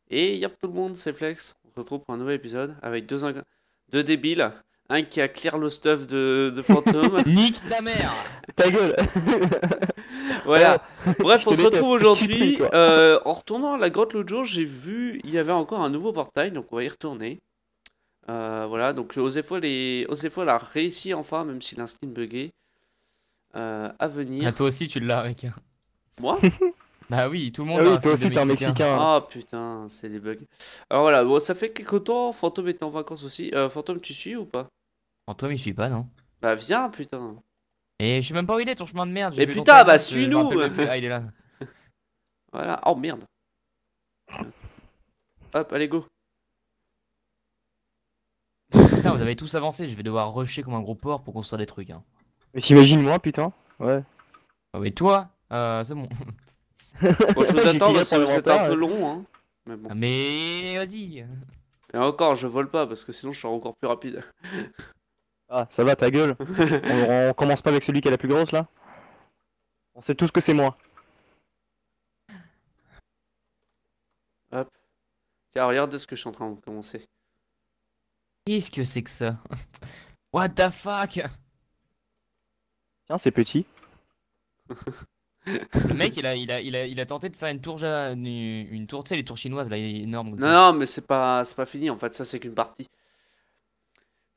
Et y'a tout le monde, c'est Flex. On se retrouve pour un nouvel épisode avec deux débiles. Un qui a clear le stuff de Fantôme. Nique ta mère! Ta gueule. Oh, Voilà. Bref, je on te se retrouve déteste, je t'y prie, aujourd'hui. toi. En retournant à la grotte l'autre jour, j'ai vu il y avait encore un nouveau portail, donc on va y retourner. Voilà, donc Osefol a réussi enfin, même s'il a un skin buggé, à Ah, venir. toi aussi tu l'as, mec. Moi? Bah oui, tout le Ah monde a oui, un toi skin de aussi t'es un Mexicain. Mexicain. Ah putain, c'est des bugs. Alors voilà, bon, ça fait quelque temps, Fantôme était en vacances aussi. Fantôme, tu suis ou pas? Antoine, il suit pas, non? Bah viens, putain. Et je sais même pas où il est ton chemin de merde, j'ai Mais vu ton putain, bah timelapse, je me suis-nous. rappelle même plus. Ah, il est là. Voilà, oh merde. Hop, allez go. Putain, vous avez tous avancé, je vais devoir rusher comme un gros porc pour construire des trucs, hein. Mais t'imagines moi, putain. Ouais. Ah, mais toi, c'est bon. Bon, je vous J'ai attends tiré parce pour que le vous êtes un peu repère. long, hein. Mais bon. Ah, mais vas-y. Et encore, je vole pas parce que sinon je serai encore plus rapide. Ah, ça va, ta gueule. On commence pas avec celui qui est la plus grosse là. On sait tous que c'est moi. Hop. Tiens, regardez ce que je suis en train de commencer. Qu'est-ce que c'est que ça? What the fuck? Tiens, c'est petit. Le mec, il a tenté de faire une tour, une tour, tu sais, les tours chinoises, là, énormes comme Non, ça. non, mais c'est pas fini en fait, ça c'est qu'une partie.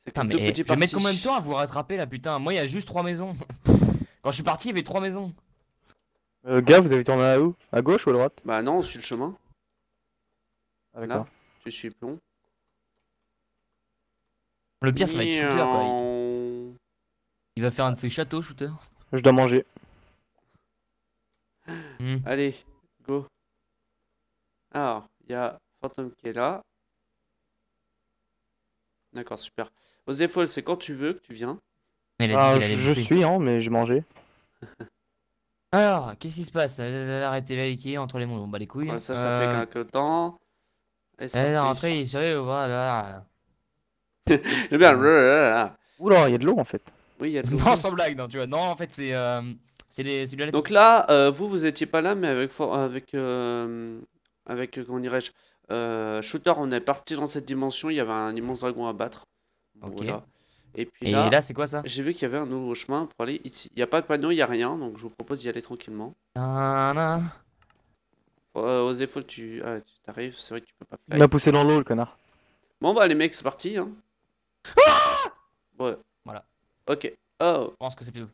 C'est que Putain, mais deux petites je vais mettre parties. combien de temps à vous rattraper là, putain? Moi, il y a juste 3 maisons. Quand je suis parti, il y avait 3 maisons. Gars, vous avez tourné à où? À gauche ou à droite? Bah non, on suit le chemin. Ah, Là, d'accord. tu suis le plomb. Le pire, ça va être shooter, quoi. Miaou. Il va faire un de ses châteaux, shooter. Je dois manger. Hmm. Allez, go. Alors, il y a Fantôme qui est là. D'accord, super. Osefol, c'est quand tu veux que tu viens. Il a dit Ah, qu'il allait je bouffer. suis, hein, mais j'ai mangé. Alors, qu'est-ce qui se passe? Arrêtez là, entre les mondes, on bat les couilles. Ouais, ça fait quelques temps. Et c'est Elle est parti. rentrée, il serait, voilà. J'aime bien. Oula, il y a de l'eau en fait. Oui, il y a de l'eau. Non, sans blague, non, tu vois. Non, en fait, c'est de la Donc pisse. là, vous étiez pas là, mais comment dirais-je, Shooter, on est parti dans cette dimension. Il y avait un immense dragon à battre. Bon, Ok. voilà. Et puis Et là, là, c'est quoi ça? j'ai vu qu'il y avait un nouveau chemin pour aller ici. Il n'y a pas de panneau, il n'y a rien, donc je vous propose d'y aller tranquillement. Tadam. Osefol, tu t'arrives, c'est vrai que tu peux pas Il fly. m'a poussé dans l'eau, le connard. Bon bah les mecs, c'est parti, hein. Ouais. Voilà. Ok. Oh. Je pense que c'est plutôt.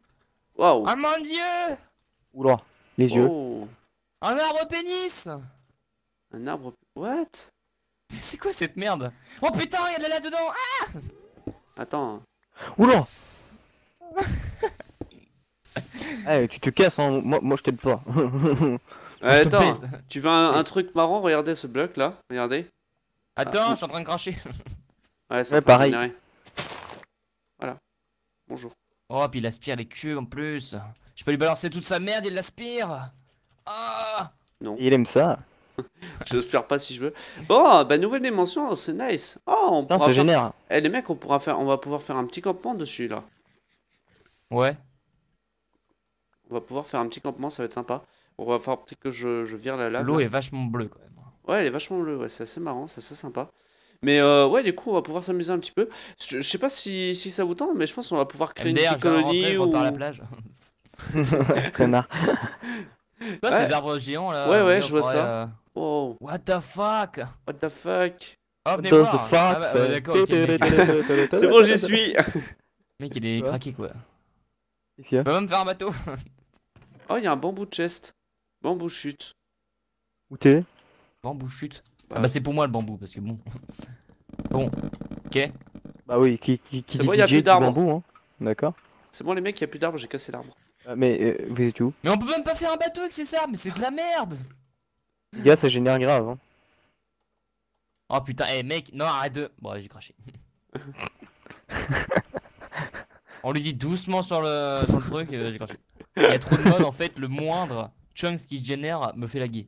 Waouh. Oh mon dieu! Oula, les yeux. Oh. Un arbre pénis! Un arbre. What? Mais c'est quoi cette merde? Oh putain, il y a de la là-dedans! Attends. Oula. Eh, tu te casses, hein. Moi je t'aide pas. Je te Attends. pèse. Tu veux un truc marrant? Regardez ce bloc là. Regardez. Attends, Ah, je suis en train de cracher. Ouais, c'est en Ouais, train de pareil. générer. Voilà. Bonjour. Oh, puis il aspire les queues en plus. Je peux lui balancer toute sa merde, il l'aspire. Ah! Non. Il aime ça. Je n'espère pas si je veux. Bon, bah nouvelle dimension, c'est nice. Oh, on Putain, pourra ça faire. génère. Eh les mecs, on va pouvoir faire un petit campement dessus là. Ouais. On va pouvoir faire un petit campement, ça va être sympa. On va falloir peut-être que je vire la lave. L'eau Là. est vachement bleue quand même. Ouais, elle est vachement bleue, ouais, c'est assez marrant, c'est assez sympa. Mais ouais, du coup, on va pouvoir s'amuser un petit peu. Je sais pas si ça vous tente, mais je pense qu'on va pouvoir créer une MDR, petite je viens de rentrer, colonie je ou. repars à la plage. Connard. Quoi, Ouais, ces arbres géants là? ouais, On ouais, dirait je on vois pourrait, ça. Oh, What the fuck? what the fuck. Oh, What venez does the voir! Ah fuck bah, say? d'accord, ok, le mec, C'est bon, j'y suis. le mec il est Quoi craqué quoi. Qu'est-ce qu'il y Il a? peut même faire un bateau. Oh, il y a un bambou chest. Bambou chute. Où t'es? Bambou chute. Bah. Ah bah c'est pour moi le bambou parce que bon. Bon, ok. Bah oui, qui C'est dit bon, y a DJ plus dit d'arbres. bambou, hein. D'accord. C'est bon, les mecs, il y a plus d'arbres, j'ai cassé l'arbre. Mais vous êtes où? Mais on peut même pas faire un bateau avec ces arbres, mais c'est de la merde! Les gars, ça génère grave, hein. Oh putain, eh mec, non arrête de. Bon, ouais, j'ai craché. On lui dit doucement sur le truc, j'ai craché. Il y a trop de modes en fait, le moindre chunks qui se génère me fait laguer.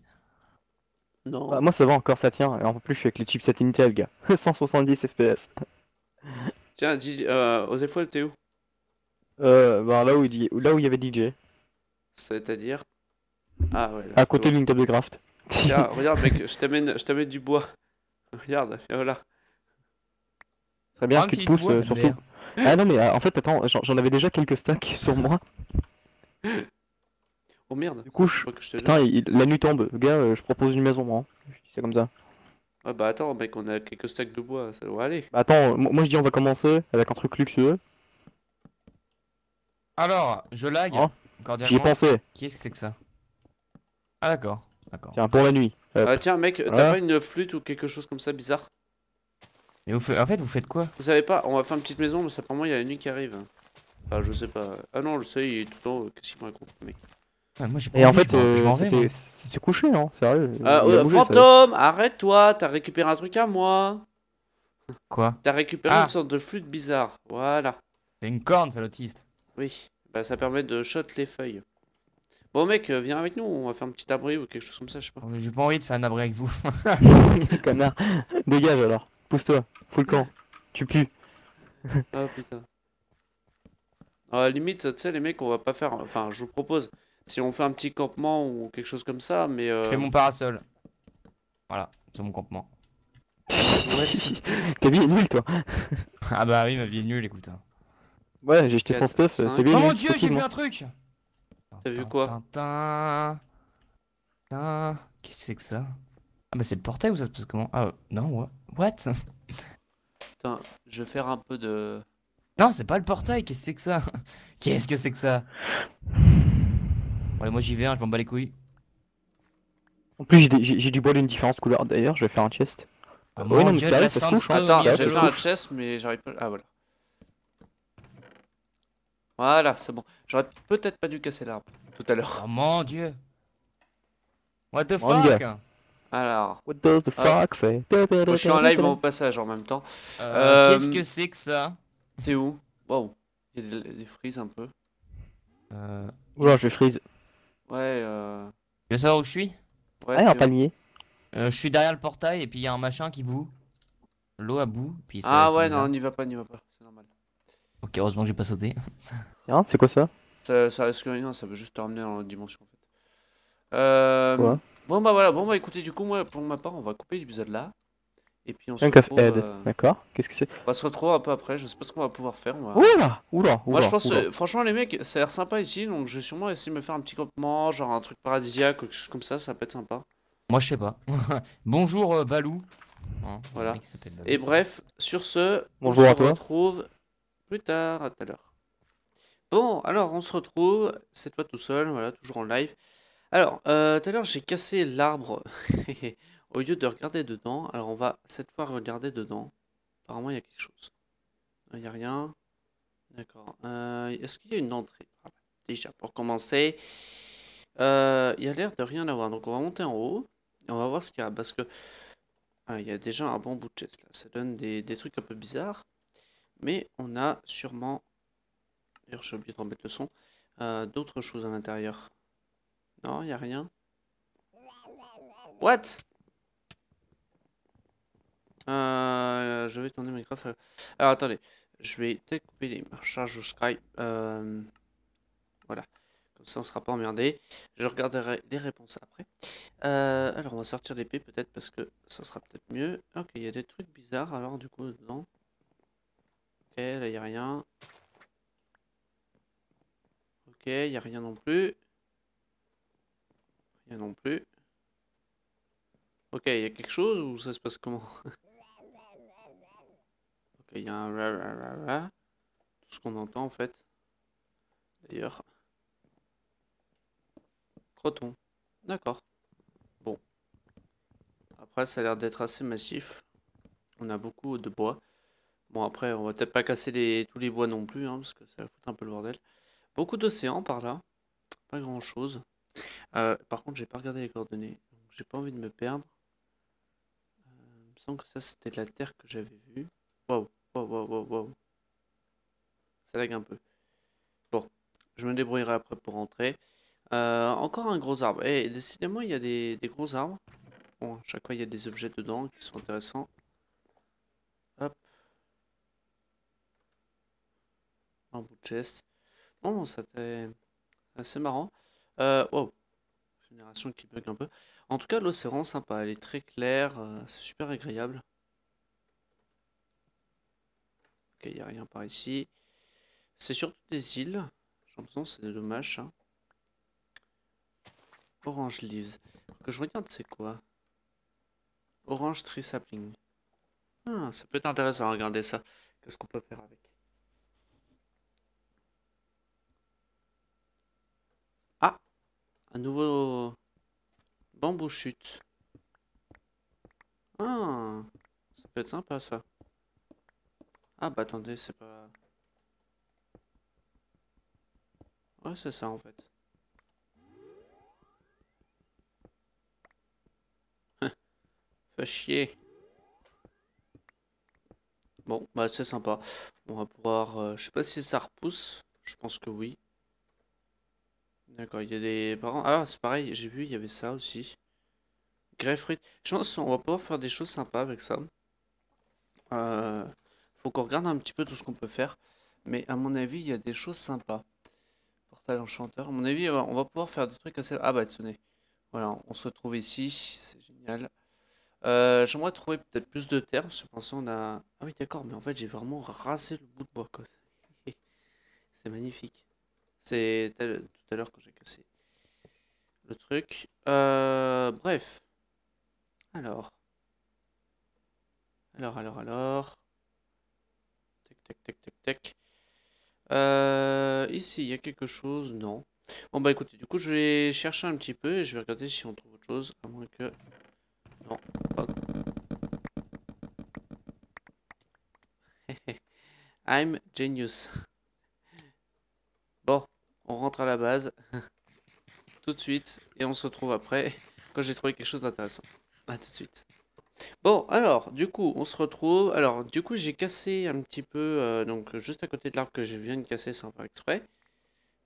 Non. Bah, moi ça va encore, ça tient. Et en plus, je suis avec les chipsets Intel, gars. 170 FPS. Tiens, Osefol, t'es où? Bah là où il y avait DJ. C'est-à-dire. Ah ouais, là, À je côté vois. d'une table de craft. Tiens, regarde mec, je t'amène du bois. Regarde, et voilà. Très bien, Ah, ce qui te me file du pousse, bois, surtout. merde. Ah non, mais en fait, attends, j'en avais déjà quelques stacks sur moi. Oh merde, Du coup, faut pas que je te donne. putain, la nuit tombe. Gars, je propose une maison, moi. Je dis c'est comme ça. Ah bah attends mec, on a quelques stacks de bois, ça doit aller. Bah attends, moi je dis on va commencer avec un truc luxueux. Alors, je lag, Hein, j'y ai cordialement. pensé. Qu'est-ce que c'est que ça? Ah, d'accord. D'accord. Tiens, pour la nuit. Ah Hop. tiens mec, t'as Voilà. pas une flûte ou quelque chose comme ça bizarre? Mais en fait, vous faites quoi? Vous savez pas, on va faire une petite maison, mais ça pour moi il y a la nuit qui arrive. Enfin je sais pas. Ah non, le soleil il est tout en haut, qu'est-ce qu'il me raconte le mec? Ouais, moi, j'ai pas Et en envie, fait, je m'en ça vais, moi. c'est couché, hein, sérieux. Il a bougé, ça. Fantôme, arrête-toi, t'as récupéré un truc à moi. Quoi? T'as récupéré une Ah, sorte de flûte bizarre. Voilà. c'est une corne, ça, l'autiste. Oui. Bah ça permet de shot les feuilles. Bon mec, viens avec nous, on va faire un petit abri ou quelque chose comme ça, je sais pas. Oh, mais j'ai pas envie de faire un abri avec vous. Connard. Dégage alors. Pousse-toi. Fous le camp. Tu pues. Ah putain. À la limite, tu sais les mecs, on va pas faire... Enfin, je vous propose, si on fait un petit campement ou quelque chose comme ça, mais... Je fais mon parasol. Voilà, c'est mon campement. What? T'es bien nul, toi. Ah bah oui, ma vie est nulle, écoute. Ouais, j'ai jeté son 4, stuff. 5. C'est bien Oh nul. mon dieu, j'ai vu effectivement. un truc! T'as vu quoi? Tintin, tintin. Qu'est-ce que c'est que ça? Ah bah c'est le portail ou ça se passe comment? Ah non, what? Putain, je vais faire un peu de... Non, c'est pas le portail, qu'est-ce que c'est que ça? Qu'est-ce que c'est que ça? Bon, allez, moi j'y vais, hein, je m'en bats les couilles. En plus, j'ai du bois d'une différente couleur. D'ailleurs, je vais faire un chest. Oh Oui, mon non, mais dieu, de sérieux, la ça se trouve, hein. sandstone, Attends, il y a j'ai de fait l'eau. un chest, mais j'arrive pas... Ah voilà. Voilà, c'est bon. J'aurais peut-être pas dû casser l'arbre tout à l'heure. Oh mon dieu. What the Bon, fuck? gars. Alors, What does the hop. fox say? Bon, je suis en live au passage en même temps. Qu'est-ce que c'est que ça? T'es où? Wow. Il y a des frises un peu. Euh, Oula, je freeze. Ouais, tu veux savoir où je suis? ouais, Ah, un t'es où? palmier. Je suis derrière le portail et puis il y a un machin qui bout. L'eau à bout, puis Ah c'est ouais, non, bizarre. n'y va pas, n'y va pas. C'est normal. Ok, heureusement que j'ai pas sauté. Tiens, c'est quoi ça? Ça risque rien, ça veut juste te ramener dans l'autre dimension en fait. Quoi? Bon bah voilà, bon bah écoutez, du coup, moi pour ma part, on va couper l'épisode là. Et puis on se Un café retrouve. head. D'accord. Qu'est-ce que c'est? On va se retrouver un peu après, je sais pas ce qu'on va pouvoir faire. Oula! Oula! Moi je Oula! pense, Oula. franchement les mecs, ça a l'air sympa ici, donc je vais sûrement essayer de me faire un petit campement, genre un truc paradisiaque ou quelque chose comme ça peut être sympa. Moi je sais pas. Bonjour Balou. Hein, il y a un Voilà. mec qui s'appelle Balou. Et bref, sur ce, on Bonjour se à toi. retrouve plus tard, à tout à l'heure. Bon, alors on se retrouve, cette fois tout seul, voilà, toujours en live. Alors, tout à l'heure j'ai cassé l'arbre au lieu de regarder dedans. Alors on va cette fois regarder dedans. Apparemment il y a quelque chose. Il n'y a rien. D'accord. Est-ce qu'il y a une entrée? Ah, déjà, pour commencer, il y a l'air de rien avoir. Donc on va monter en haut et on va voir ce qu'il y a. Parce que il y a déjà un bon bout de chest là. Ça donne des trucs un peu bizarres. Mais on a sûrement... D'ailleurs, j'ai oublié de remettre le son. D'autres choses à l'intérieur. Non, il n'y a rien. What? Je vais tourner Minecraft. Alors attendez, je vais peut-être couper les marchages au Skype. Voilà, comme ça on sera pas emmerdé. Je regarderai les réponses après. Alors on va sortir l'épée peut-être parce que ça sera peut-être mieux. Ok, il y a des trucs bizarres alors du coup dedans. Ok, là il n'y a rien. Ok, il n'y a rien non plus. Rien non plus. Ok, il y a quelque chose ou ça se passe comment? Ok, il y a un ra ra ra ra. Tout ce qu'on entend en fait. D'ailleurs. Croton. D'accord. Bon. Après, ça a l'air d'être assez massif. On a beaucoup de bois. Bon, après, on va peut-être pas casser tous les bois non plus, hein, parce que ça va foutre un peu le bordel. Beaucoup d'océans par là. Pas grand-chose. Par contre, j'ai pas regardé les coordonnées. Donc, j'ai pas envie de me perdre. Il me semble que ça, c'était de la terre que j'avais vue. Waouh, waouh, waouh, waouh, waouh. Ça lag un peu. Bon, je me débrouillerai après pour rentrer. Encore un gros arbre. Et décidément, il y a des gros arbres. Bon, à chaque fois, il y a des objets dedans qui sont intéressants. Hop. Un bout de chest. Bon, ça c'était assez marrant. Wow. génération qui bug un peu. En tout cas, l'eau c'est vraiment sympa, elle est très claire, c'est super agréable. Ok, il n'y a rien par ici. C'est surtout des îles. J'ai l'impression que c'est dommage ça. Orange Leaves. Faut que je regarde c'est quoi? Orange Tree Sapling. Ah, ça peut être intéressant à regarder ça. Qu'est-ce qu'on peut faire avec? Ah, un nouveau bambou chute. Ah, ça peut être sympa ça. Ah bah attendez, c'est pas... Ouais, c'est ça en fait. Fait chier. Bon, bah c'est sympa. On va pouvoir... je sais pas si ça repousse. Je pense que oui. D'accord, il y a des... Par contre... Ah, c'est pareil, j'ai vu, il y avait ça aussi. Greffrit. Je pense qu'on va pouvoir faire des choses sympas avec ça. Euh, Faut qu'on regarde un petit peu tout ce qu'on peut faire. Mais à mon avis, il y a des choses sympas. Portal enchanteur. À mon avis, on va pouvoir faire des trucs assez... Ah bah tenez. Voilà, on se retrouve ici. C'est génial. J'aimerais trouver peut-être plus de terre. Parce que pour l'instant, on a... Ah oui, d'accord. Mais en fait, j'ai vraiment rasé le bout de bois, quoi. C'est magnifique. Tout à l'heure que j'ai cassé le truc. Bref. Alors. Alors. Tac, tac, tac, tac, tac. Ici, il y a quelque chose. Non. Bon, bah écoutez, du coup, je vais chercher un petit peu et je vais regarder si on trouve autre chose. À moins que. Non. Pas... I'm genius. Bon, on rentre à la base tout de suite et on se retrouve après quand j'ai trouvé quelque chose d'intéressant. À tout de suite. Bon, alors, du coup, on se retrouve. Alors, du coup, j'ai cassé un petit peu, donc juste à côté de l'arbre que je viens de casser sans faire exprès.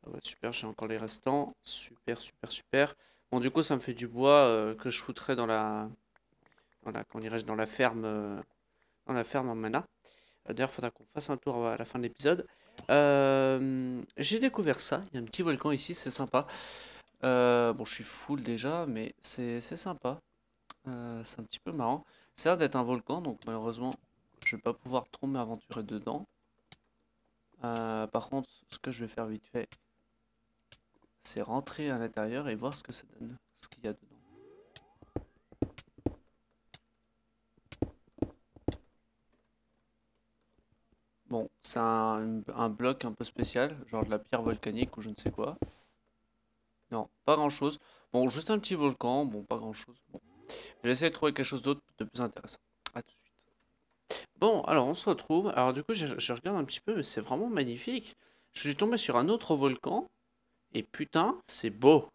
Ah ouais, super, j'ai encore les restants. Super, super, super. Bon, du coup, ça me fait du bois que je foutrais comment dirais-je, dans la ferme en mana. D'ailleurs, il faudra qu'on fasse un tour à la fin de l'épisode. J'ai découvert ça. Il y a un petit volcan ici, c'est sympa. Bon, je suis full déjà, mais c'est sympa. C'est un petit peu marrant. Ça a l'air d'être un volcan, donc malheureusement, je vais pas pouvoir trop m'aventurer dedans. Par contre, ce que je vais faire vite fait, c'est rentrer à l'intérieur et voir ce que ça donne, ce qu'il y a dedans. Bon, c'est un bloc un peu spécial, genre de la pierre volcanique ou je ne sais quoi. Non, pas grand-chose. Bon, juste un petit volcan, bon, pas grand-chose. Bon, je vais essayer de trouver quelque chose d'autre de plus intéressant. À tout de suite. Bon, alors on se retrouve. Alors du coup, je regarde un petit peu, mais c'est vraiment magnifique. Je suis tombé sur un autre volcan, et putain, c'est beau.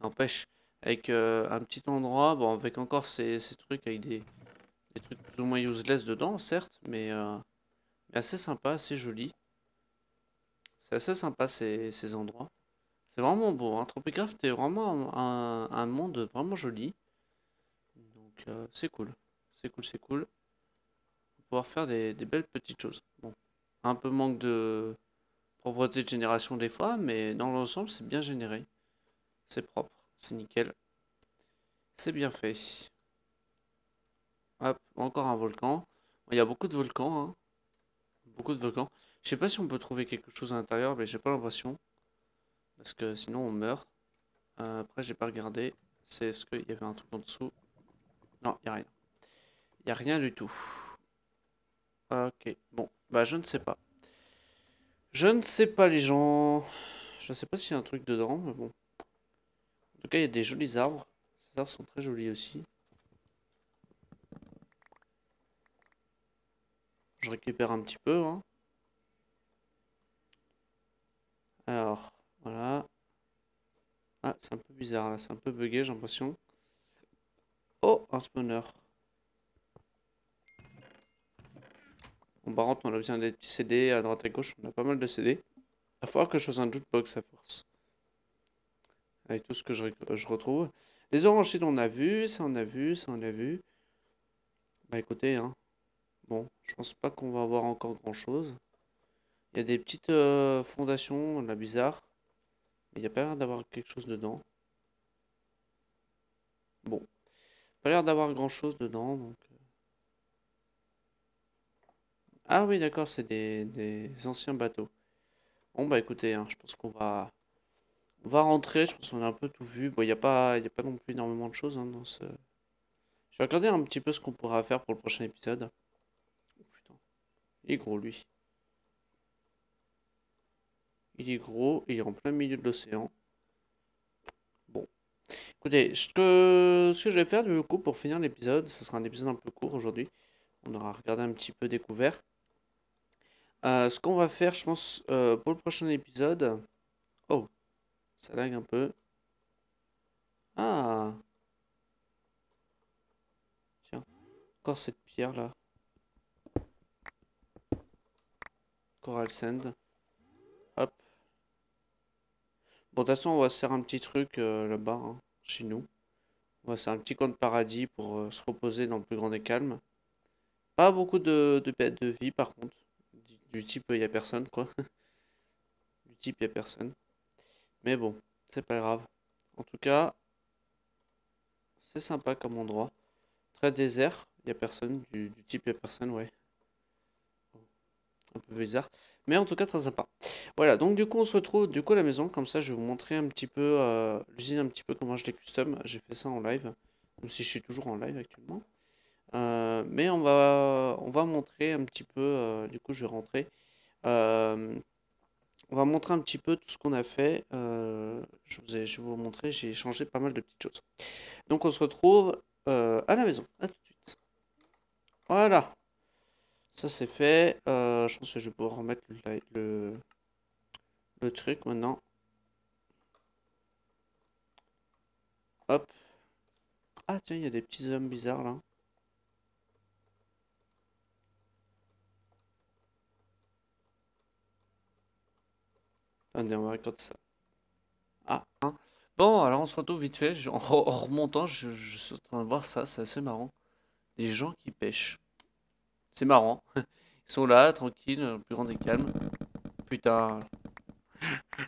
N'empêche, avec un petit endroit, bon, avec encore ces trucs, avec des trucs plus ou moins useless dedans, certes, mais assez sympa, assez joli. C'est assez sympa ces endroits. C'est vraiment beau, hein. Tropicraft est vraiment un monde vraiment joli. Donc c'est cool. C'est cool. On va pouvoir faire des belles petites choses. Bon, un peu manque de propreté de génération des fois, mais dans l'ensemble, c'est bien généré. C'est propre, c'est nickel. C'est bien fait. Hop, encore un volcan. Il y a beaucoup de volcans, hein. Beaucoup de volcans. Je sais pas si on peut trouver quelque chose à l'intérieur, mais j'ai pas l'impression. Parce que sinon on meurt. Après, j'ai pas regardé. C'est est-ce qu'il y avait un truc en dessous? Non, il y a rien. Il y a rien du tout. Ok, bon, bah je ne sais pas. Je ne sais pas les gens. Je ne sais pas s'il y a un truc dedans, mais bon. En tout cas, il y a des jolis arbres. Ces arbres sont très jolis aussi. Je récupère un petit peu, hein. Alors, voilà. Ah, c'est un peu bizarre là, c'est un peu bugué, j'ai l'impression. Oh, un spawner. Bon, par contre, on a besoin des petits CD à droite à gauche, on a pas mal de CD. Il va falloir que je fasse un jukebox à force. Avec tout ce que je retrouve. Les oranges, on a vu, ça on a vu, ça on a vu. Bah écoutez, hein. Bon, je pense pas qu'on va avoir encore grand chose. Il y a des petites fondations, là, bizarres. Mais il n'y a pas l'air d'avoir quelque chose dedans. pas l'air d'avoir grand chose dedans. Donc... Ah oui, d'accord, c'est des anciens bateaux. Bon, bah écoutez, hein, je pense on va rentrer. Je pense qu'on a un peu tout vu. Bon, y a pas non plus énormément de choses hein, dans ce. Je vais regarder un petit peu ce qu'on pourra faire pour le prochain épisode. Oh, putain, il est gros lui. Il est gros, il est en plein milieu de l'océan. Bon. Écoutez, ce que je vais faire du coup pour finir l'épisode, ce sera un épisode un peu court aujourd'hui. On aura regardé un petit peu découvert. Ce qu'on va faire, je pense, pour le prochain épisode. Oh, ça lag un peu. Ah, tiens, encore cette pierre là. Coral Sand. Hop. Bon, de toute façon, on va se faire un petit truc là-bas, hein, chez nous. On va se faire un petit coin de paradis pour se reposer dans le plus grand des calmes. Pas beaucoup de vie par contre. Du type, il n'y a personne, quoi. Du type, il n'y a personne. Mais bon, c'est pas grave. En tout cas, c'est sympa comme endroit. Très désert, il n'y a personne. Du type, il n'y a personne, ouais. Un peu bizarre. Mais en tout cas, très sympa. Voilà, donc du coup, on se retrouve du coup à la maison. Comme ça, je vais vous montrer un petit peu l'usine, un petit peu comment je l'ai custom. J'ai fait ça en live. Même si je suis toujours en live actuellement. Mais on va montrer un petit peu. Du coup, je vais rentrer. Euh, on va montrer un petit peu tout ce qu'on a fait. Je vais vous montrer, j'ai changé pas mal de petites choses. Donc on se retrouve à la maison. À tout de suite. Voilà. Ça c'est fait. Je pense que je vais pouvoir remettre le truc maintenant. Hop. Ah tiens, il y a des petits hommes bizarres là. Attendez, on va regarder ça. Ah, hein. Bon, alors on se retrouve vite fait. En remontant, je suis en train de voir ça, c'est assez marrant. Des gens qui pêchent. C'est marrant. Ils sont là, tranquilles, le plus grand des calmes. Putain,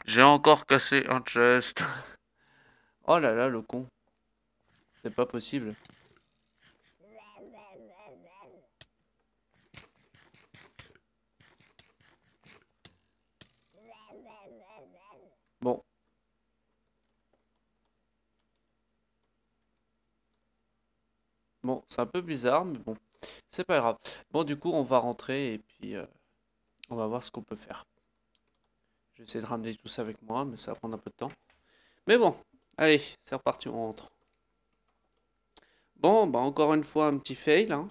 j'ai encore cassé un chest. Oh là là, le con. C'est pas possible. Bon. Bon, c'est un peu bizarre, mais bon. C'est pas grave. Bon, du coup, on va rentrer et puis on va voir ce qu'on peut faire. Je vais essayer de ramener tout ça avec moi, mais ça va prendre un peu de temps. Mais bon, allez, c'est reparti, on rentre. Bon, bah encore une fois, un petit fail, hein.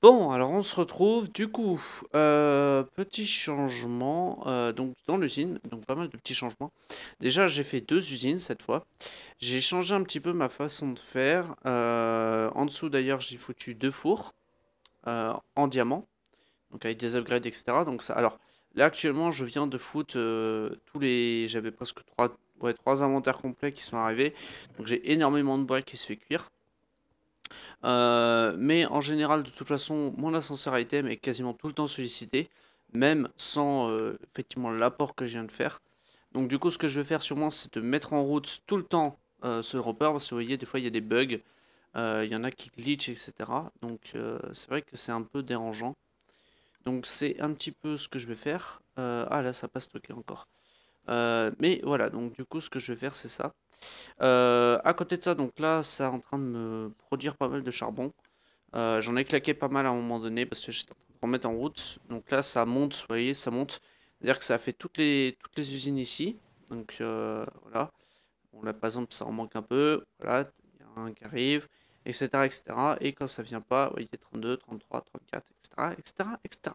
Bon, alors on se retrouve du coup, petit changement, donc dans l'usine, donc pas mal de petits changements. Déjà j'ai fait deux usines cette fois, j'ai changé un petit peu ma façon de faire, en dessous d'ailleurs j'ai foutu deux fours en diamant, donc avec des upgrades etc. Donc ça, alors là actuellement je viens de foutre j'avais presque trois inventaires complets qui sont arrivés, donc j'ai énormément de bois qui se fait cuire. Mais en général, de toute façon, mon ascenseur item est quasiment tout le temps sollicité, même sans effectivement l'apport que je viens de faire. Donc du coup, ce que je vais faire sûrement, c'est de mettre en route tout le temps ce dropper, parce que vous voyez, des fois il y a des bugs, il y en a qui glitch, etc. Donc c'est vrai que c'est un peu dérangeant. Donc c'est un petit peu ce que je vais faire. Ah là, ça n'a pas stocké encore. Mais voilà, donc du coup, ce que je vais faire, c'est ça. À côté de ça, donc là, c'est en train de me produire pas mal de charbon. J'en ai claqué pas mal à un moment donné parce que j'étais en train de remettre en route. Donc là, ça monte, vous voyez, ça monte. C'est-à-dire que ça a fait toutes les usines ici. Donc voilà. Bon, là, par exemple, ça en manque un peu. Voilà, il y a un qui arrive, etc., etc. Et quand ça vient pas, vous voyez, 32, 33, 34, etc., etc., etc.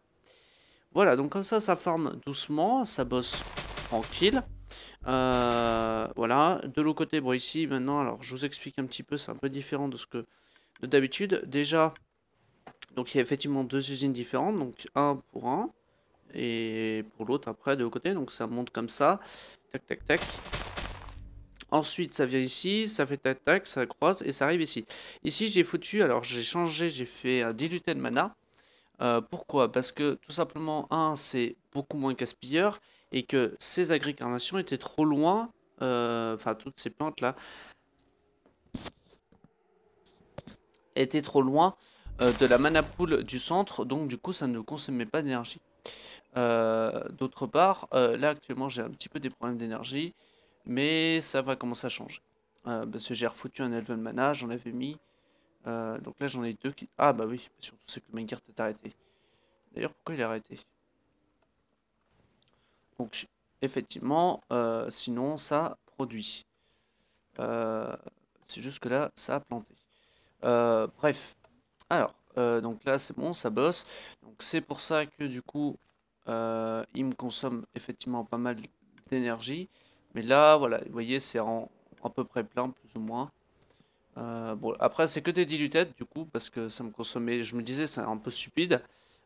Voilà, donc comme ça forme doucement, ça bosse tranquille. Voilà, de l'autre côté, bon ici maintenant, alors je vous explique un petit peu, c'est un peu différent de ce que de d'habitude. Déjà, donc il y a effectivement deux usines différentes, donc un pour un et pour l'autre après de l'autre côté, donc ça monte comme ça, tac tac tac. Ensuite ça vient ici, ça fait tac tac, ça croise et ça arrive ici. Ici j'ai foutu, alors j'ai changé, j'ai fait un diluté de mana. Pourquoi? Parce que tout simplement, un, c'est beaucoup moins gaspilleur et que ces agricarnations étaient trop loin, enfin toutes ces plantes là, était trop loin de la mana pool du centre, donc du coup ça ne consommait pas d'énergie. D'autre part, là actuellement j'ai un petit peu des problèmes d'énergie, mais ça va commencer à changer. Parce que j'ai refoutu un Elven Mana, j'en avais mis. Donc là j'en ai 2 qui... Ah bah oui, surtout c'est que le Minecart est arrêté. D'ailleurs pourquoi il est arrêté? Donc effectivement, sinon ça produit. C'est juste que là ça a planté. Bref, alors, donc là c'est bon, ça bosse. Donc c'est pour ça que du coup, il me consomme effectivement pas mal d'énergie. Mais là, voilà, vous voyez, c'est à peu près plein, plus ou moins. Bon, après c'est que des diluted du coup, parce que ça me consommait, je me disais c'est un peu stupide.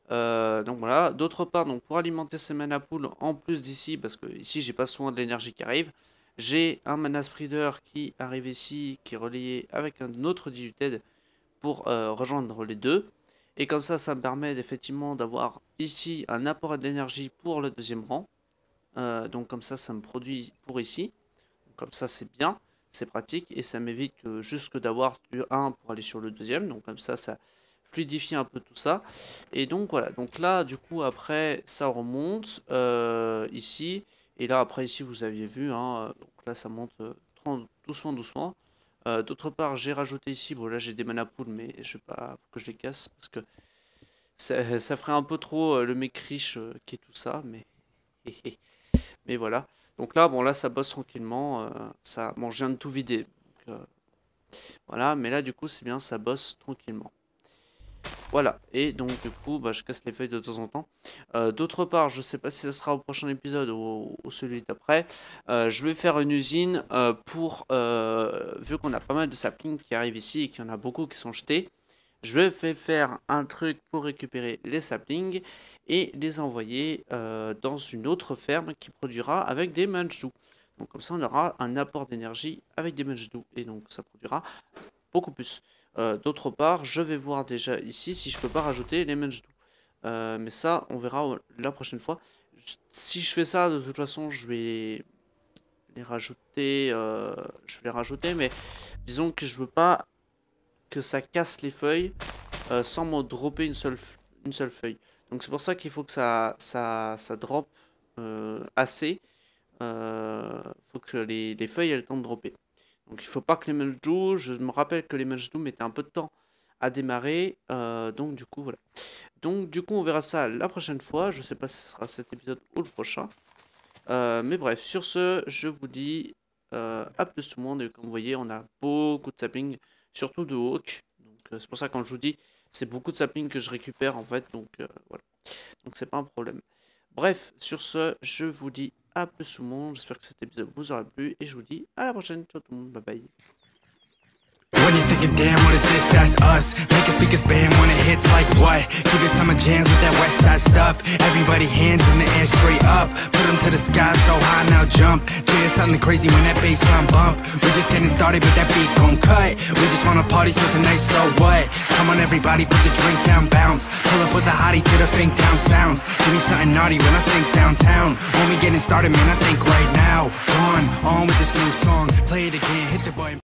Donc voilà, d'autre part, donc pour alimenter ces mana pools en plus d'ici, parce que ici j'ai pas souvent de l'énergie qui arrive, j'ai un mana spreader qui arrive ici, qui est relayé avec un autre diluted pour rejoindre les deux. Et comme ça me permet effectivement d'avoir ici un apport d'énergie pour le deuxième rang. Donc comme ça me produit pour ici. Comme ça c'est bien, c'est pratique et ça m'évite juste d'avoir du 1 pour aller sur le deuxième. Donc comme ça fluidifie un peu tout ça. Et donc voilà, donc là du coup après ça remonte ici. Et là après ici vous aviez vu, hein, donc là ça monte doucement. D'autre part j'ai rajouté ici, bon là j'ai des mana pools mais je vais pas, faut que je les casse parce que ça ferait un peu trop le mec riche qui est tout ça, mais voilà. Donc là bon là ça bosse tranquillement, bon je viens de tout vider. Donc, voilà, mais là du coup c'est bien, ça bosse tranquillement. Voilà, et donc du coup, bah, je casse les feuilles de temps en temps. D'autre part, je sais pas si ça sera au prochain épisode ou celui d'après. Je vais faire une usine pour, vu qu'on a pas mal de saplings qui arrivent ici et qu'il y en a beaucoup qui sont jetés, je vais faire un truc pour récupérer les saplings et les envoyer dans une autre ferme qui produira avec des manjdou. Donc comme ça, on aura un apport d'énergie avec des manjdou et donc ça produira beaucoup plus. D'autre part, je vais voir déjà ici si je peux pas rajouter les manjdou. Mais ça, on verra la prochaine fois. Si je fais ça, de toute façon, je vais les rajouter. Mais disons que je veux pas que ça casse les feuilles sans me dropper une seule feuille. Donc c'est pour ça qu'il faut que ça drop assez. Faut que les feuilles elles tentent de dropper. Donc il faut pas que les manjdou, je me rappelle que les manjdou mettaient un peu de temps à démarrer, donc du coup voilà. Donc du coup on verra ça la prochaine fois, je sais pas si ce sera cet épisode ou le prochain. Mais bref, sur ce, je vous dis à plus tout le monde, et comme vous voyez on a beaucoup de saplings, surtout de hawk. Donc c'est pour ça que quand je vous dis, c'est beaucoup de saplings que je récupère en fait, donc voilà. Donc c'est pas un problème. Bref, sur ce, je vous dis à plus tout le monde. J'espère que cet épisode vous aura plu et je vous dis à la prochaine. Ciao tout le monde, bye bye. When you're thinking, damn, what is this? That's us. Make us speakers bam when it hits like what? Give it summer jams with that west side stuff. Everybody hands in the air straight up. Put them to the sky so high now jump. Jay something crazy when that bassline bump. We just getting started but that beat gon' cut. We just wanna party so tonight, so what? Come on everybody, put the drink down, bounce. Pull up with a hottie to the fink down sounds. Give me something naughty when I sink downtown. When we getting started, man, I think right now. On with this new song. Play it again, hit the button.